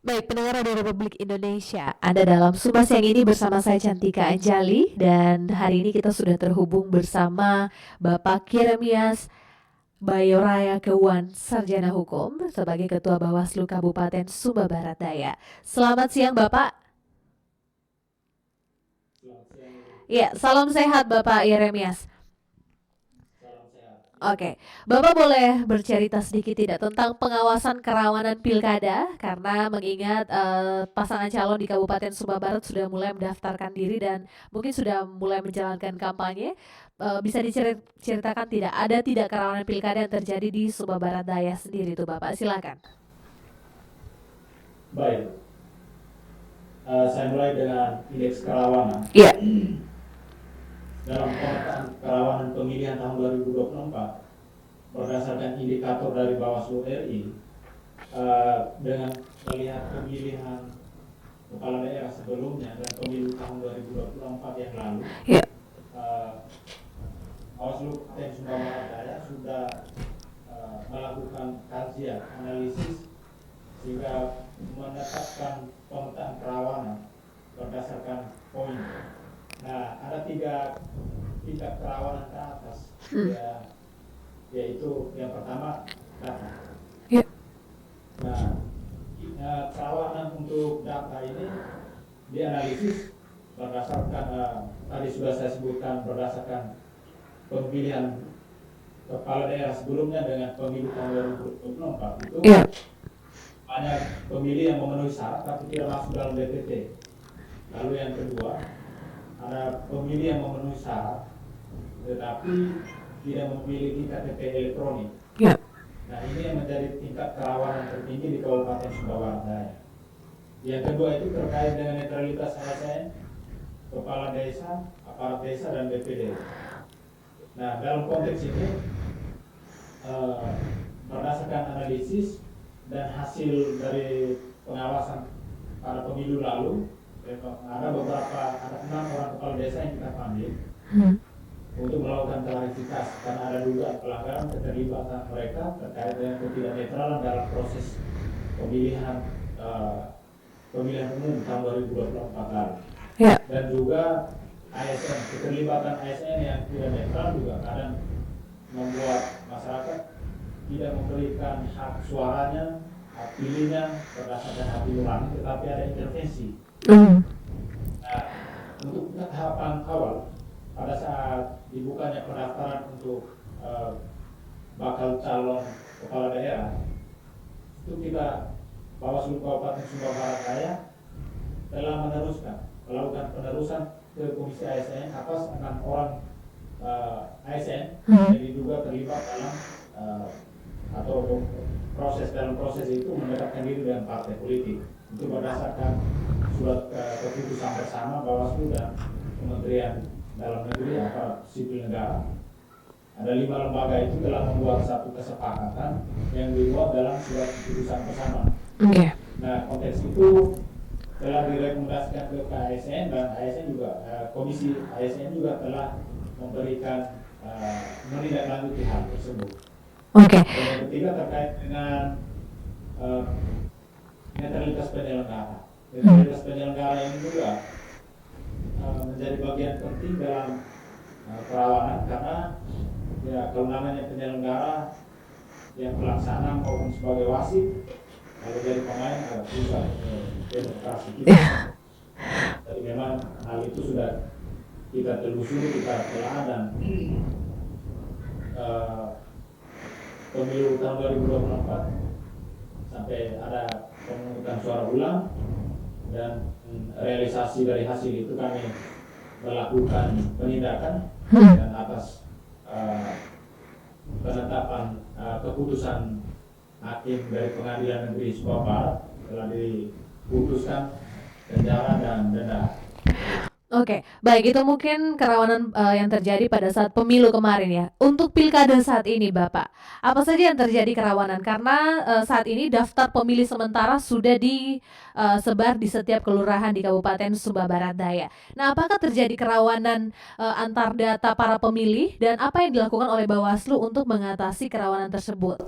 Baik, pendengar Radio Republik Indonesia, Anda dalam Sumba Siang ini bersama saya Cantika Anjali dan hari ini kita sudah terhubung bersama Bapak Kiremias Bayoraya Kewan, Sarjana Hukum sebagai Ketua Bawaslu Kabupaten Sumba Barat Daya. Selamat siang Bapak. Selamat siang, Ibu. Ya, salam sehat Bapak Yeremias. Salam sehat. Oke, Bapak boleh bercerita sedikit tidak tentang pengawasan kerawanan pilkada karena mengingat pasangan calon di Kabupaten Sumba Barat sudah mulai mendaftarkan diri dan mungkin sudah mulai menjalankan kampanye. Bisa diceritakan tidak kerawanan pilkada yang terjadi di Sumba Barat Daya sendiri tuh Bapak, silakan. Baik, saya mulai dengan indeks kerawanan. Iya. Dalam pemetaan kerawanan pemilihan tahun 2024, berdasarkan indikator dari Bawaslu RI, dengan melihat pemilihan kepala daerah sebelumnya dan pemilu tahun 2024 yang lalu, Iya. eh, Bawaslu Kabupaten Sumba Barat Daya sudah melakukan kajian analisis sehingga menetapkan pemetaan kerawanan berdasarkan poin. Nah, ada tiga tingkat kerawanan ke atas, ya, yaitu yang pertama data. Iya. Nah, kerawanan untuk data ini dianalisis berdasarkan tadi sudah saya sebutkan berdasarkan pemilihan kepala daerah sebelumnya dengan pemilu tahun 2024 itu. Iya. Banyak pemilih yang memenuhi syarat tapi tidak masuk dalam DPT. Lalu yang kedua, ada pemilih yang memenuhi syarat tetapi tidak memiliki KTP elektronik. Iya. Nah, ini yang menjadi tingkat kerawanan tertinggi di Kabupaten Sumba Barat Daya. Yang kedua itu terkait dengan netralitas ASN, kepala desa, aparat desa, dan BPD. Nah, dalam konteks ini, berdasarkan analisis dan hasil dari pengawasan pada pemilu lalu, ada 6 orang kepala desa yang kita panggil untuk melakukan klarifikasi karena ada dugaan pelanggaran keterlibatan mereka terkait dengan ketidaknetralan dalam proses pemilihan pemilihan umum tahun 2024 lalu. Iya. Dan juga ASN, keterlibatan ASN yang tidak netral juga kadang membuat masyarakat tidak memberikan hak suaranya, hak pilihnya berdasarkan hati nurani, tetapi ada intervensi. Nah, untuk tahapan awal, pada saat dibukanya pendaftaran untuk bakal calon kepala daerah, itu kita Bawaslu Kabupaten Sumba Barat Daya telah melakukan penerusan ke Komisi ASN atas 6 orang ASN yang diduga terlibat dalam atau dalam proses itu mendekatkan diri dengan partai politik. Itu berdasarkan surat keputusan bersama Bawaslu dan Kementerian Dalam Negeri aparat sipil negara. Ada 5 lembaga itu telah membuat satu kesepakatan yang dibuat dalam surat keputusan bersama. Oke. Nah, konteks itu telah direkomendasikan ke ASN dan ASN juga Komisi ASN juga telah memberikan menindaklanjuti hal tersebut. Oke. Dan yang ketiga terkait dengan netralitas penyelenggara. Netralitas penyelenggara ini juga menjadi bagian penting dalam kerawanan karena ya kewenangannya penyelenggara yang pelaksana maupun sebagai wasit kalau jadi pemain agak susah demokrasi kita. Jadi memang hal itu sudah kita telusuri, kita telah dan pemilu tahun 2024 sampai ada pemungutan suara ulang dan realisasi dari hasil itu kami melakukan penindakan dan atas penetapan keputusan hakim dari Pengadilan Negeri Sumba Barat telah diputuskan penjara dan denda. Oke, baik itu mungkin kerawanan yang terjadi pada saat pemilu kemarin ya. Untuk pilkada saat ini, Bapak, apa saja yang terjadi kerawanan? Karena saat ini daftar pemilih sementara sudah disebar di setiap kelurahan di Kabupaten Sumba Barat Daya. Nah, apakah terjadi kerawanan antar data para pemilih dan apa yang dilakukan oleh Bawaslu untuk mengatasi kerawanan tersebut?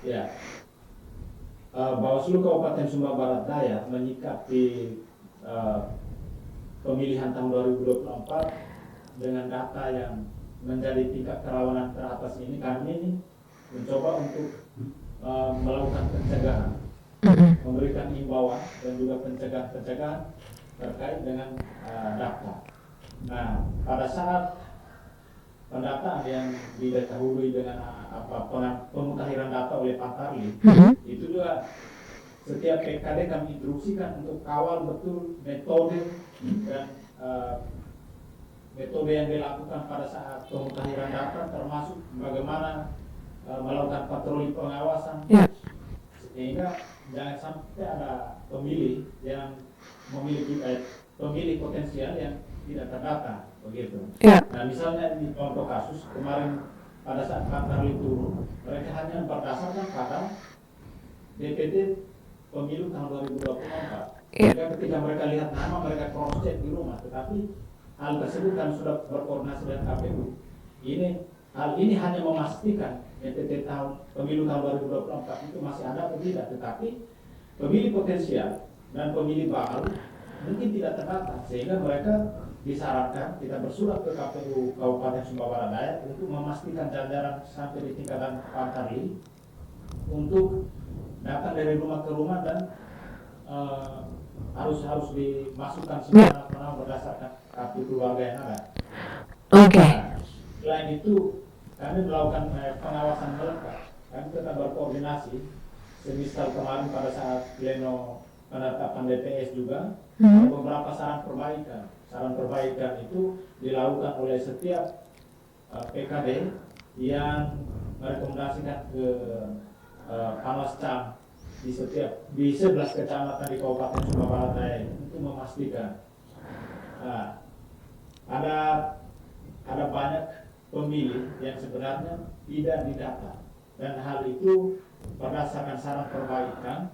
Ya, Bawaslu Kabupaten Sumba Barat Daya menyikapi eh, pemilihan tahun 2024 dengan data yang menjadi tingkat kerawanan teratas ini. Kami ini mencoba untuk melakukan pencegahan, memberikan imbauan dan juga pencegahan terkait dengan data. Nah, pada saat pendataan yang didahului dengan pemutahiran data oleh Pak Tarli, itu juga setiap PKD kami instruksikan untuk kawal betul metode dan metode yang dilakukan pada saat pemutahiran data, termasuk bagaimana melakukan patroli pengawasan, sehingga jangan sampai ada pemilih yang memiliki pemilih potensial yang tidak terdata, begitu. Nah, misalnya di contoh kasus kemarin pada saat Pak Tarli turun, mereka hanya berdasarkan pada DPT pemilu tahun 2024. Mereka ketika mereka lihat nama, mereka cross check di rumah, tetapi hal tersebut kan sudah berkoordinasi dengan KPU. Hal ini hanya memastikan DPT pemilu tahun 2024 itu masih ada atau tidak, tetapi pemilih potensial dan pemilih baru mungkin tidak terdata, sehingga mereka disyaratkan kita bersurat ke KPU Kabupaten Sumba Barat Daya untuk memastikan jajaran sampai di tingkatan Pak Tarli untuk datang dari rumah ke rumah dan harus dimasukkan semua nama berdasarkan kartu keluarga yang ada. Nah, selain itu kami melakukan pengawasan melekat. Kami tetap berkoordinasi. Semisal kemarin pada saat pleno penetapan DPS juga ada beberapa saran perbaikan. Saran perbaikan itu dilakukan oleh setiap PKD yang merekomendasikan ke Panwascam di 11 kecamatan di Kabupaten Sumba Barat Daya untuk memastikan ada banyak pemilih yang sebenarnya tidak didata, dan hal itu berdasarkan saran perbaikan,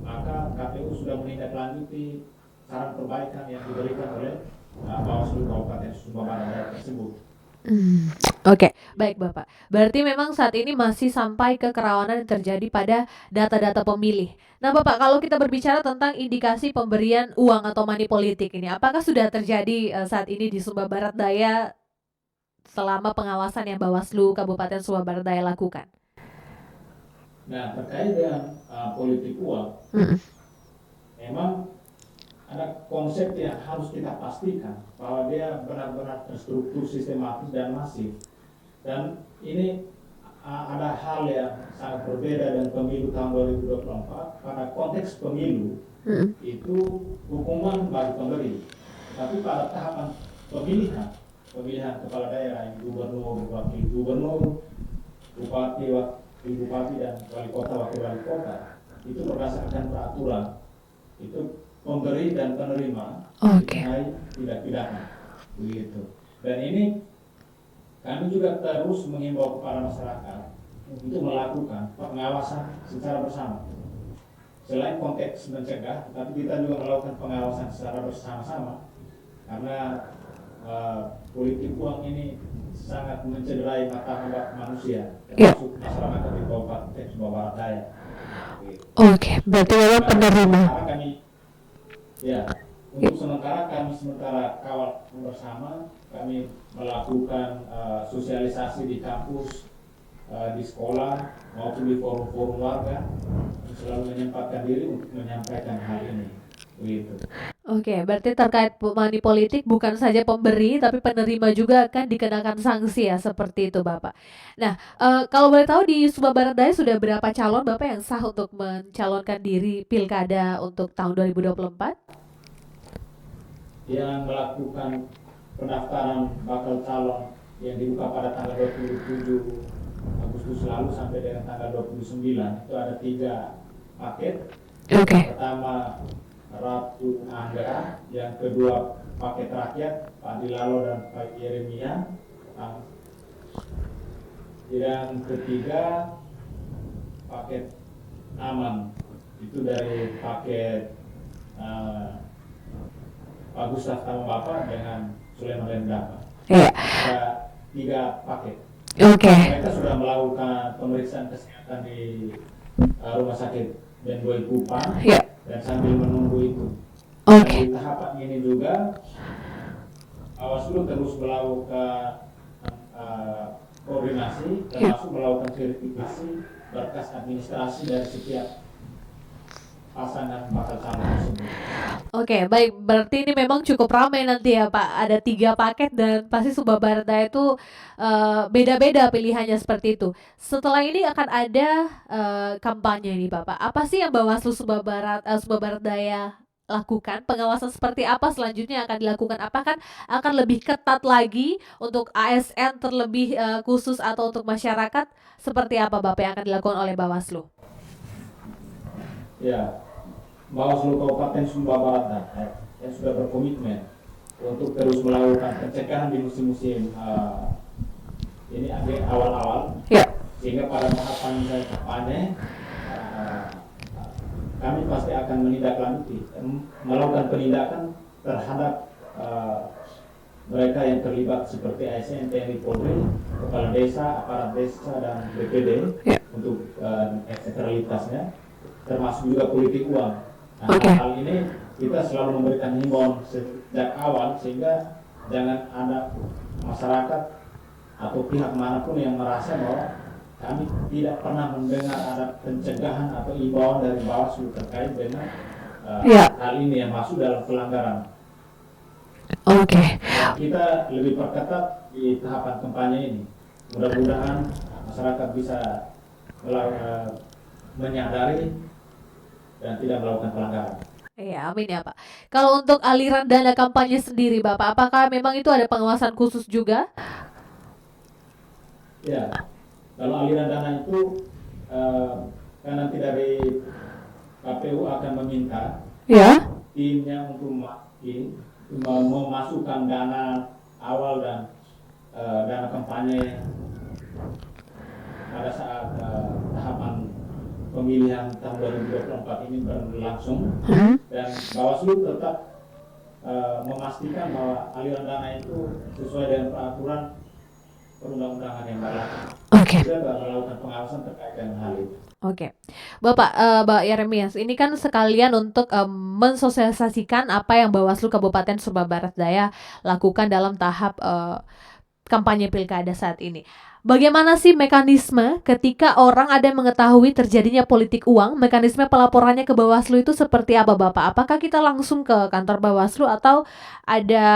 maka KPU sudah menindaklanjuti saran perbaikan yang diberikan oleh Bawaslu Kabupaten Sumba Barat Daya tersebut. Oke, baik Bapak. Berarti memang saat ini masih sampai ke kerawanan yang terjadi pada data-data pemilih. Nah Bapak, kalau kita berbicara tentang indikasi pemberian uang atau money politik ini, apakah sudah terjadi saat ini di Sumba Barat Daya selama pengawasan yang Bawaslu Kabupaten Sumba Barat Daya lakukan? Nah, terkait dengan politik uang, memang ada konsep yang harus kita pastikan bahwa dia benar-benar terstruktur, sistematis dan masif. Dan ini ada hal yang sangat berbeda dengan pemilu tahun 2024. Pada konteks pemilu itu hukuman bagi pemberi, tapi pada tahapan pemilihan kepala daerah, gubernur, wakil gubernur, bupati dan wali kota, wakil wali kota, itu berdasarkan peraturan itu pemberi dan penerima dikenai tidak pidana, begitu. Dan ini kami juga terus mengimbau kepada masyarakat untuk melakukan pengawasan secara bersama. Selain konteks mencegah, tapi kita juga melakukan pengawasan secara bersama-sama, karena politik uang ini sangat mencederai martabat manusia, termasuk masyarakat di Kabupaten Sumba Barat Daya. Berarti memang penerima. Untuk sementara kawal bersama, kami melakukan sosialisasi di kampus, di sekolah maupun di forum-forum warga, selalu menyempatkan diri untuk menyampaikan hal ini, begitu. Berarti terkait money politik bukan saja pemberi tapi penerima juga akan dikenakan sanksi ya, seperti itu Bapak. Nah, kalau boleh tahu di Sumba Barat Daya sudah berapa calon Bapak yang sah untuk mencalonkan diri pilkada untuk tahun 2024? Yang melakukan pendaftaran bakal calon yang dibuka pada tanggal 27 Agustus lalu sampai dengan tanggal 29 itu ada 3 paket. Pertama Ratu Angga, yang kedua paket rakyat Pak Dilalo dan Pak Yeremia, yang ketiga paket aman itu dari paket Pak Gustaf Tama Bapak dengan Sulaiman Lendapa. Ada 3 paket. Mereka sudah melakukan pemeriksaan kesehatan di rumah sakit dan Boy Kupang, Ya. dan sambil menunggu itu. Oke. Di tahapan ini juga Bawaslu terus melakukan koordinasi, termasuk melakukan verifikasi berkas administrasi dari setiap pasangan bakal calon tersebut. Oke, baik. Berarti ini memang cukup ramai nanti ya, Pak. Ada 3 paket dan pasti Sumba Barat Daya itu beda-beda pilihannya seperti itu. Setelah ini akan ada kampanye nih, Bapak. Apa sih yang Bawaslu Sumba Barat Daya lakukan? Pengawasan seperti apa selanjutnya akan dilakukan? Apakah akan lebih ketat lagi untuk ASN terlebih khusus atau untuk masyarakat? Seperti apa, Bapak, yang akan dilakukan oleh Bawaslu? Ya, Bawaslu Kabupaten Sumba Barat Daya yang sudah berkomitmen untuk terus melakukan pencegahan di musim-musim ini awal-awal, Ya. sehingga pada tahapan kampanye kami pasti akan menindaklanjuti, melakukan penindakan terhadap mereka yang terlibat seperti ASN, TNI, Polri, kepala desa, aparat desa, dan BPD Ya. untuk eksternalitasnya, termasuk juga politik uang. Nah, Oke. hal ini kita selalu memberikan himbauan sejak awal sehingga jangan ada masyarakat atau pihak manapun yang merasa bahwa kami tidak pernah mendengar ada pencegahan atau himbauan dari Bawaslu terkait dengan Ya. hal ini yang masuk dalam pelanggaran. Oke. Kita lebih perketat di tahapan kampanye ini. Mudah-mudahan masyarakat bisa menyadari dan tidak melakukan pelanggaran. Iya, amin ya, Pak. Kalau untuk aliran dana kampanye sendiri, Bapak, apakah memang itu ada pengawasan khusus juga? Ya, kalau aliran dana itu kan nanti dari KPU akan meminta Ya. timnya untuk memasukkan dana awal dan dana kampanye pada saat tahapan pemilihan tahun 2024 ini berlangsung, dan Bawaslu tetap memastikan bahwa aliran dana itu sesuai dengan peraturan perundang-undangan yang berlaku. Oke. Kita melakukan pengawasan terkait dengan hal itu. Oke. Bapak, Pak Yeremias, ini kan sekalian untuk mensosialisasikan apa yang Bawaslu Kabupaten Sumba Barat Daya lakukan dalam tahap kampanye pilkada saat ini. Bagaimana sih mekanisme ketika orang ada yang mengetahui terjadinya politik uang, mekanisme pelaporannya ke Bawaslu itu seperti apa, Bapak? Apakah kita langsung ke kantor Bawaslu atau ada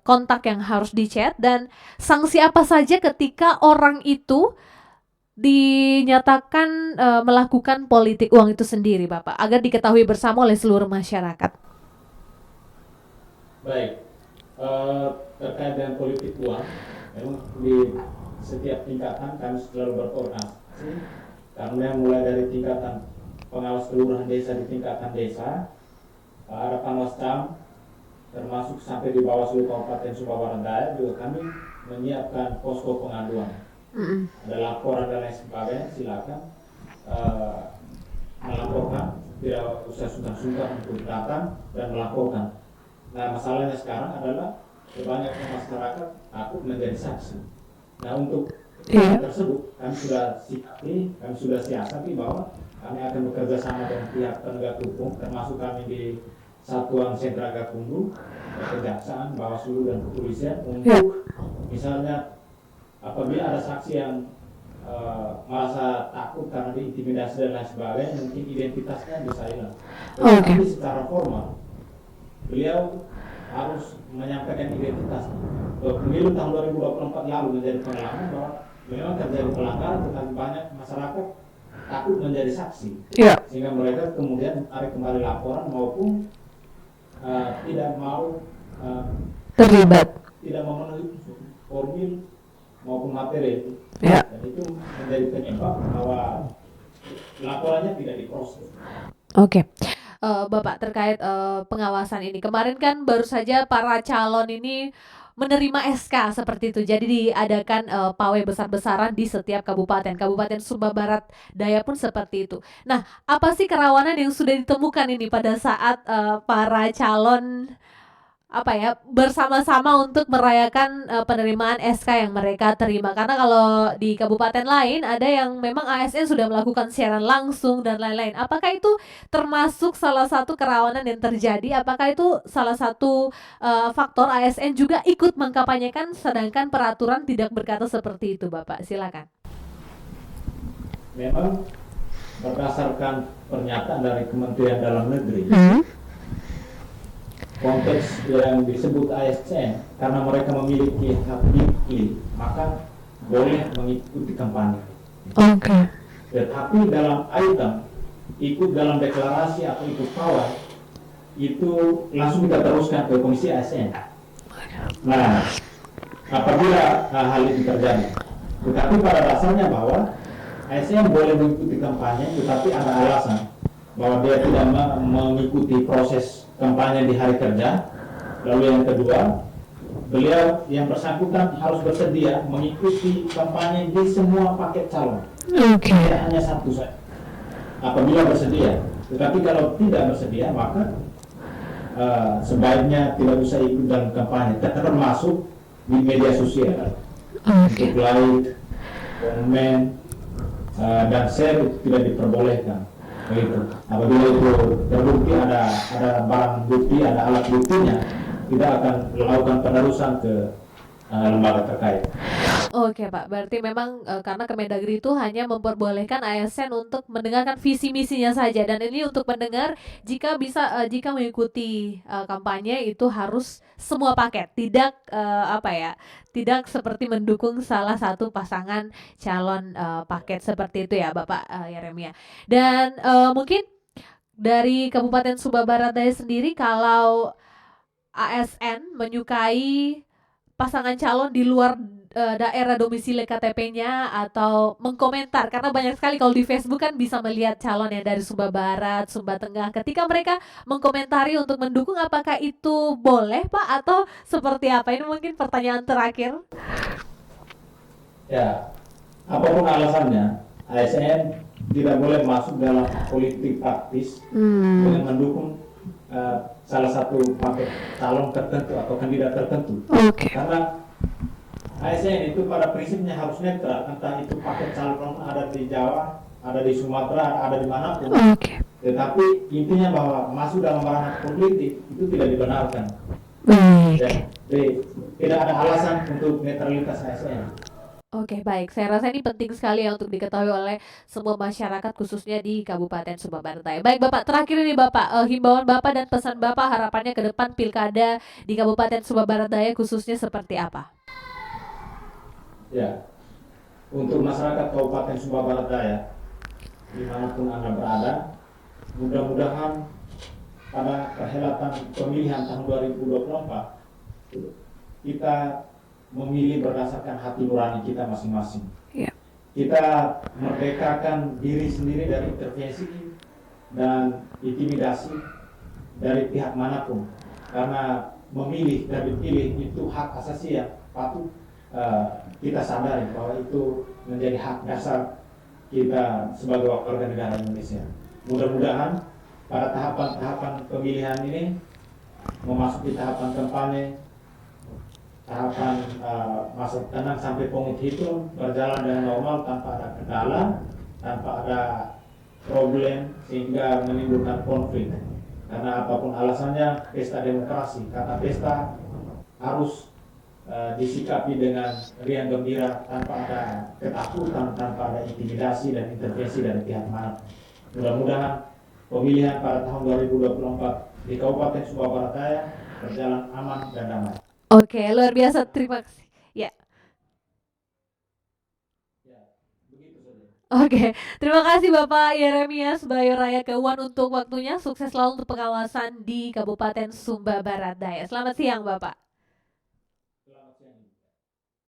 kontak yang harus dichat, dan sanksi apa saja ketika orang itu dinyatakan melakukan politik uang itu sendiri, Bapak, agar diketahui bersama oleh seluruh masyarakat? Baik, terkait dengan politik uang, memang di setiap tingkatan kami selalu berkoordinasi, karena mulai dari tingkatan pengawas kelurahan desa di tingkatan desa, ada pengawas cam, termasuk sampai di Bawaslu Kabupaten Sumba Barat Daya juga kami menyiapkan posko pengaduan. Ada laporan dan lain sebagainya, silakan melaporkan, tidak usah sungkan-sungkan untuk datang dan melaporkan. Nah, masalahnya sekarang adalah kebanyakan masyarakat takut menjadi saksi. Nah, untuk hal tersebut kami sudah siasati bahwa kami akan bekerja sama dengan pihak penegak hukum, termasuk kami di Satuan Sentra Gakumdu, Kejaksaan, Bawaslu, dan Kepolisian, untuk misalnya apabila ada saksi yang merasa takut karena diintimidasi dan lain sebagainya, mungkin identitasnya bisa hilang. Tetapi secara formal beliau harus menyampaikan identitasnya. Pemilu tahun 2024 lalu menjadi pengalaman bahwa memang terjadi pelanggaran, tetapi banyak masyarakat takut menjadi saksi, sehingga mereka kemudian tarik kembali laporan maupun tidak mau terlibat, tidak memenuhi formil maupun materi. Dan itu menjadi penyebab bahwa laporannya tidak diproses. Oke. Bapak, terkait pengawasan ini, kemarin kan baru saja para calon ini menerima SK seperti itu. Jadi diadakan pawai besar-besaran di setiap kabupaten. Kabupaten Sumba Barat Daya pun seperti itu. Nah, apa sih kerawanan yang sudah ditemukan ini pada saat para calon apa ya, bersama-sama untuk merayakan, penerimaan SK yang mereka terima. Karena kalau di kabupaten lain ada yang memang ASN sudah melakukan siaran langsung dan lain-lain. Apakah itu termasuk salah satu kerawanan yang terjadi? Apakah itu salah satu, faktor ASN juga ikut mengkampanyekan sedangkan peraturan tidak berkata seperti itu, Bapak? Silakan. Memang berdasarkan pernyataan dari Kementerian Dalam Negeri, konteks yang disebut ASN, karena mereka memiliki hak pilih, maka boleh mengikuti kampanye. Oke. Tetapi dalam item ikut dalam deklarasi atau ikut pawai itu langsung kita teruskan ke Komisi ASN. Nah, apabila hal itu terjadi, tetapi pada dasarnya bahwa ASN boleh mengikuti kampanye, tetapi ada alasan bahwa dia tidak mengikuti proses kampanye di hari kerja. Lalu yang kedua, beliau yang bersangkutan harus bersedia mengikuti kampanye di semua paket calon. Tidak hanya satu saja. Apabila bersedia, tetapi kalau tidak bersedia maka sebaiknya tidak usah ikut dalam kampanye, termasuk di media sosial. Untuk like, komen, dan share tidak diperbolehkan. Begitu. Apabila itu terbukti ada barang bukti, ada alat buktinya, kita akan melakukan penerusan ke lembaga terkait. Oke Pak, berarti memang karena Kemendagri itu hanya memperbolehkan ASN untuk mendengarkan visi misinya saja, dan ini untuk mendengar jika jika mengikuti kampanye itu harus semua paket, tidak apa ya, tidak seperti mendukung salah satu pasangan calon paket seperti itu ya Bapak Yeremia. Dan mungkin dari Kabupaten Sumba Barat Daya sendiri, kalau ASN menyukai pasangan calon di luar daerah domisili KTP-nya atau mengkomentar, karena banyak sekali kalau di Facebook kan bisa melihat calon yang dari Sumba Barat, Sumba Tengah, ketika mereka mengkomentari untuk mendukung, apakah itu boleh Pak atau seperti apa? Ini mungkin pertanyaan terakhir. Ya, apapun alasannya, ASN tidak boleh masuk dalam politik praktis dengan mendukung salah satu paket calon tertentu atau kandidat tertentu. Karena ASN itu pada prinsipnya harus netral, entah itu paket calon ada di Jawa, ada di Sumatera, ada di manapun. Tetapi intinya bahwa masuk dalam ranah politik itu tidak dibenarkan. Jadi tidak ada alasan untuk netralitas ASN. Oke, baik. Saya rasa ini penting sekali ya untuk diketahui oleh semua masyarakat khususnya di Kabupaten Sumba Barat Daya. Baik Bapak, terakhir ini Bapak, himbauan Bapak dan pesan Bapak harapannya ke depan pilkada di Kabupaten Sumba Barat Daya khususnya seperti apa? Ya, untuk masyarakat Kabupaten Sumba Barat Daya, dimanapun Anda berada, mudah-mudahan pada perhelatan pemilihan tahun 2024 kita memilih berdasarkan hati nurani kita masing-masing. Kita merdekakan diri sendiri dari intervensi dan intimidasi dari pihak manapun, karena memilih dan dipilih itu hak asasi yang patut kita sadari bahwa itu menjadi hak dasar kita sebagai warga negara Indonesia. Mudah-mudahan pada tahapan-tahapan pemilihan ini memasuki tahapan kampanye, tahapan masa tenang sampai pungut hitung berjalan dengan normal tanpa ada kendala, tanpa ada problem sehingga menimbulkan konflik. Karena apapun alasannya, pesta demokrasi, kata pesta harus disikapi dengan riang gembira, tanpa ada ketakutan, tanpa ada intimidasi dan intervensi dari pihak mana. Mudah-mudahan pemilihan pada tahun 2024 di Kabupaten Sumba Barat Daya berjalan aman dan damai. Oke, luar biasa. Terima kasih. Ya. Begitu saja. Oke, terima kasih Bapak Yeremias Bayo Raya Keuan untuk waktunya. Sukses selalu untuk pengawasan di Kabupaten Sumba Barat Daya. Selamat siang Bapak.